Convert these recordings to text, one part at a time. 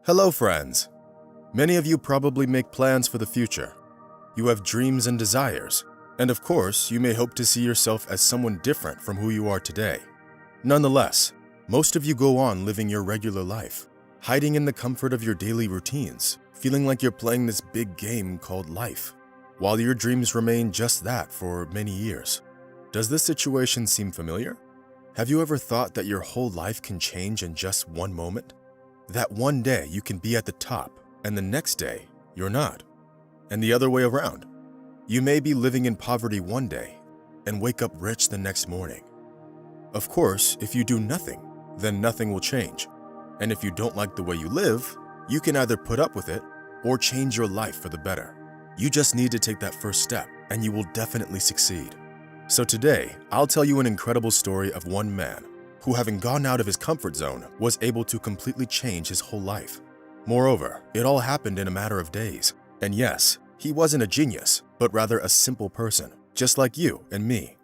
Hello, friends. Many of you probably make plans for the future. You have dreams and desires, and of course, you may hope to see yourself as someone different from who you are today. Nonetheless, most of you go on living your regular life, hiding in the comfort of your daily routines, feeling like you're playing this big game called life, while your dreams remain just that for many years. Does this situation seem familiar? Have you ever thought that your whole life can change in just one moment? That one day you can be at the top, and the next day you're not. And the other way around. You may be living in poverty one day and wake up rich the next morning. Of course, if you do nothing, then nothing will change. And if you don't like the way you live, you can either put up with it or change your life for the better. You just need to take that first step, and you will definitely succeed. So today, I'll tell you an incredible story of one man who, having gone out of his comfort zone, was able to completely change his whole life. Moreover, it all happened in a matter of days. And yes, he wasn't a genius, but rather a simple person, just like you and me.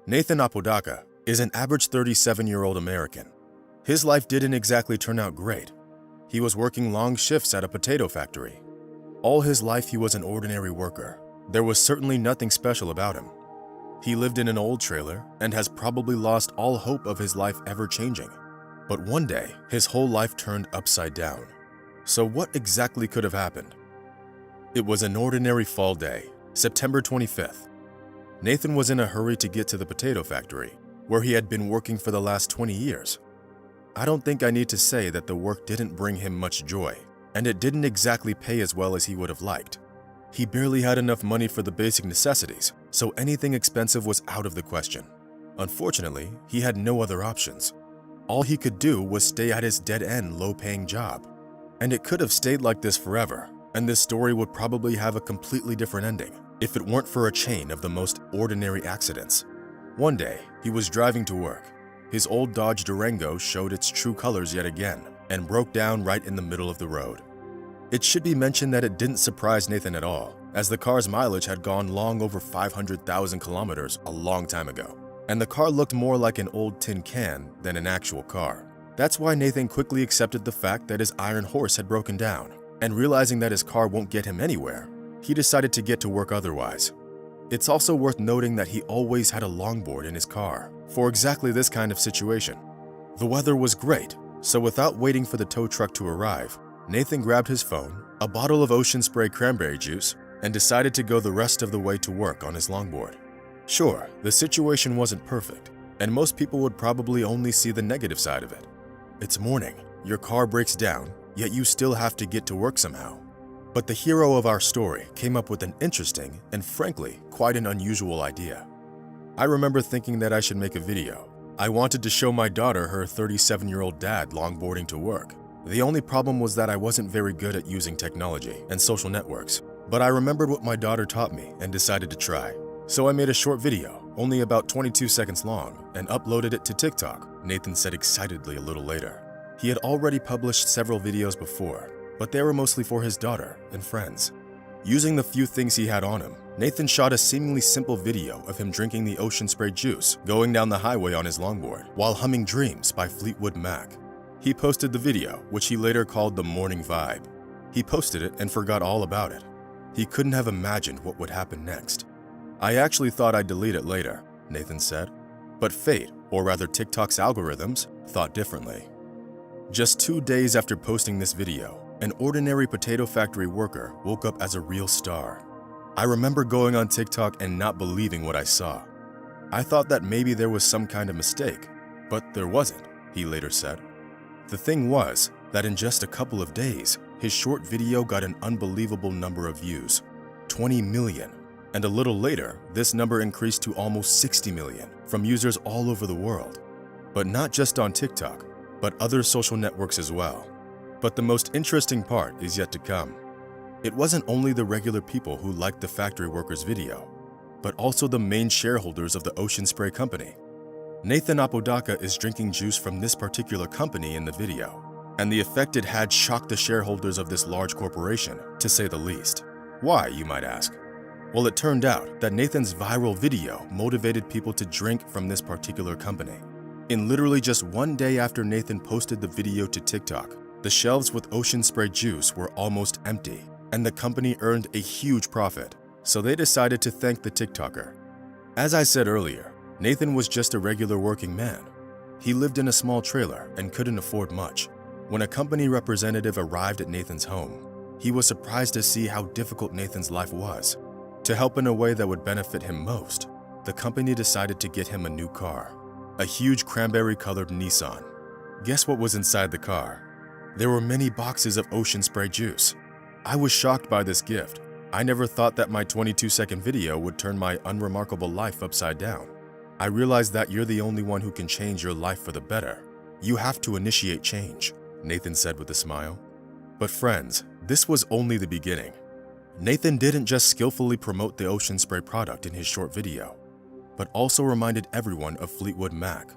Nathan Apodaca is an average 37-year-old American. His life didn't exactly turn out great. He was working long shifts at a potato factory. All his life he was an ordinary worker. There was certainly nothing special about him. He lived in an old trailer and has probably lost all hope of his life ever changing. But one day, his whole life turned upside down. So what exactly could have happened? It was an ordinary fall day, September 25th. Nathan was in a hurry to get to the potato factory, where he had been working for the last 20 years. I don't think I need to say that the work didn't bring him much joy, and it didn't exactly pay as well as he would have liked. He barely had enough money for the basic necessities, so anything expensive was out of the question. Unfortunately, he had no other options. All he could do was stay at his dead-end, low-paying job. And it could have stayed like this forever, and this story would probably have a completely different ending if it weren't for a chain of the most ordinary accidents. One day, he was driving to work. His old Dodge Durango showed its true colors yet again and broke down right in the middle of the road. It should be mentioned that it didn't surprise Nathan at all, as the car's mileage had gone long over 500,000 kilometers a long time ago, and the car looked more like an old tin can than an actual car. That's why Nathan quickly accepted the fact that his iron horse had broken down, and realizing that his car won't get him anywhere, he decided to get to work otherwise. It's also worth noting that he always had a longboard in his car for exactly this kind of situation. The weather was great, so without waiting for the tow truck to arrive, Nathan grabbed his phone, a bottle of Ocean Spray cranberry juice, and decided to go the rest of the way to work on his longboard. Sure, the situation wasn't perfect, and most people would probably only see the negative side of it. It's morning, your car breaks down, yet you still have to get to work somehow. But the hero of our story came up with an interesting and frankly, quite an unusual idea. I remember thinking that I should make a video. I wanted to show my daughter her 37-year-old dad longboarding to work. The only problem was that I wasn't very good at using technology and social networks, but I remembered what my daughter taught me and decided to try. So I made a short video, only about 22 seconds long, and uploaded it to TikTok, Nathan said excitedly a little later. He had already published several videos before, but they were mostly for his daughter and friends. Using the few things he had on him, Nathan shot a seemingly simple video of him drinking the Ocean Spray juice, going down the highway on his longboard, while humming Dreams by Fleetwood Mac. He posted the video, which he later called the Morning Vibe. He posted it and forgot all about it. He couldn't have imagined what would happen next. I actually thought I'd delete it later, Nathan said. But fate, or rather TikTok's algorithms, thought differently. Just 2 days after posting this video, an ordinary potato factory worker woke up as a real star. I remember going on TikTok and not believing what I saw. I thought that maybe there was some kind of mistake, but there wasn't, he later said. The thing was that in just a couple of days, his short video got an unbelievable number of views, 20 million, and a little later, this number increased to almost 60 million from users all over the world. But not just on TikTok, but other social networks as well. But the most interesting part is yet to come. It wasn't only the regular people who liked the factory worker's video, but also the main shareholders of the Ocean Spray company. Nathan Apodaca is drinking juice from this particular company in the video, and the effect it had shocked the shareholders of this large corporation, to say the least. Why, you might ask? Well, it turned out that Nathan's viral video motivated people to drink from this particular company. In literally just 1 day after Nathan posted the video to TikTok, The shelves with ocean spray juice were almost empty, and the company earned a huge profit, so they decided to thank the TikToker. As I said earlier, Nathan was just a regular working man. He lived in a small trailer and couldn't afford much. When a company representative arrived at Nathan's home, he was surprised to see how difficult Nathan's life was. To help in a way that would benefit him most, the company decided to get him a new car, a huge cranberry-colored Nissan. Guess what was inside the car? There were many boxes of ocean spray juice. I was shocked by this gift. I never thought that my 22-second video would turn my unremarkable life upside down. I realized that you're the only one who can change your life for the better. You have to initiate change, Nathan said with a smile. But friends, this was only the beginning. Nathan didn't just skillfully promote the ocean spray product in his short video, but also reminded everyone of Fleetwood Mac.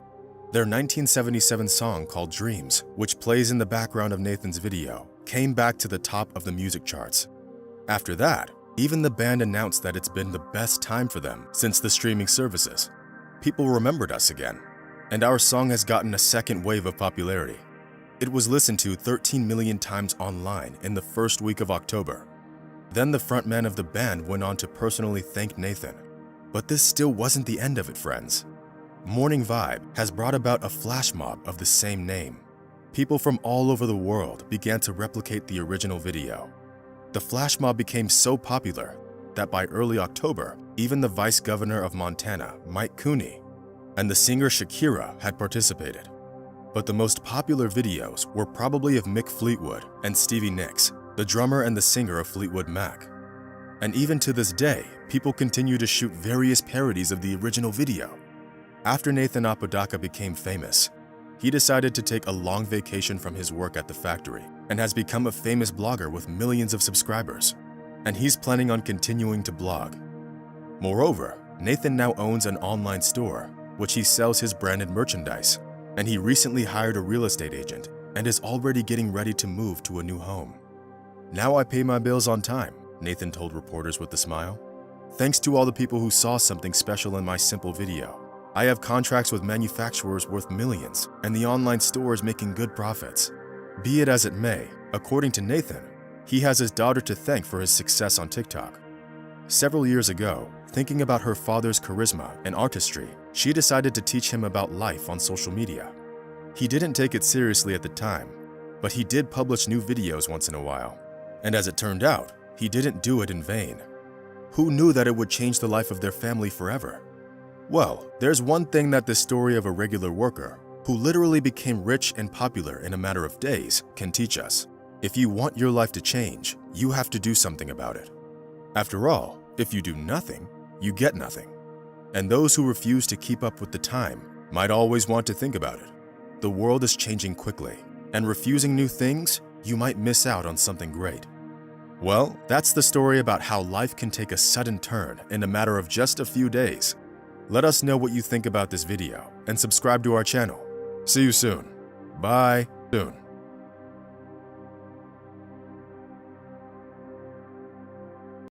Their 1977 song called Dreams, which plays in the background of Nathan's video, came back to the top of the music charts. After that, even the band announced that it's been the best time for them since the streaming services. People remembered us again, and our song has gotten a second wave of popularity. It was listened to 13 million times online in the first week of October. Then the frontman of the band went on to personally thank Nathan. But this still wasn't the end of it, friends. Morning Vibe has brought about a flash mob of the same name. People from all over the world began to replicate the original video. The flash mob became so popular that by early October, even the vice governor of Montana, Mike Cooney, and the singer Shakira had participated. But the most popular videos were probably of Mick Fleetwood and Stevie Nicks, the drummer and the singer of Fleetwood Mac. And even to this day, people continue to shoot various parodies of the original video. After Nathan Apodaca became famous, he decided to take a long vacation from his work at the factory and has become a famous blogger with millions of subscribers. And he's planning on continuing to blog. Moreover, Nathan now owns an online store, which he sells his branded merchandise, and he recently hired a real estate agent and is already getting ready to move to a new home. Now I pay my bills on time, Nathan told reporters with a smile. Thanks to all the people who saw something special in my simple video. I have contracts with manufacturers worth millions, and the online store is making good profits. Be it as it may, according to Nathan, he has his daughter to thank for his success on TikTok. Several years ago, thinking about her father's charisma and artistry, she decided to teach him about life on social media. He didn't take it seriously at the time, but he did publish new videos once in a while. And as it turned out, he didn't do it in vain. Who knew that it would change the life of their family forever? Well, there's one thing that the story of a regular worker, who literally became rich and popular in a matter of days, can teach us. If you want your life to change, you have to do something about it. After all, if you do nothing, you get nothing. And those who refuse to keep up with the time might always want to think about it. The world is changing quickly, and refusing new things, you might miss out on something great. Well, that's the story about how life can take a sudden turn in a matter of just a few days. Let us know what you think about this video and subscribe to our channel. See you soon. Bye. Soon.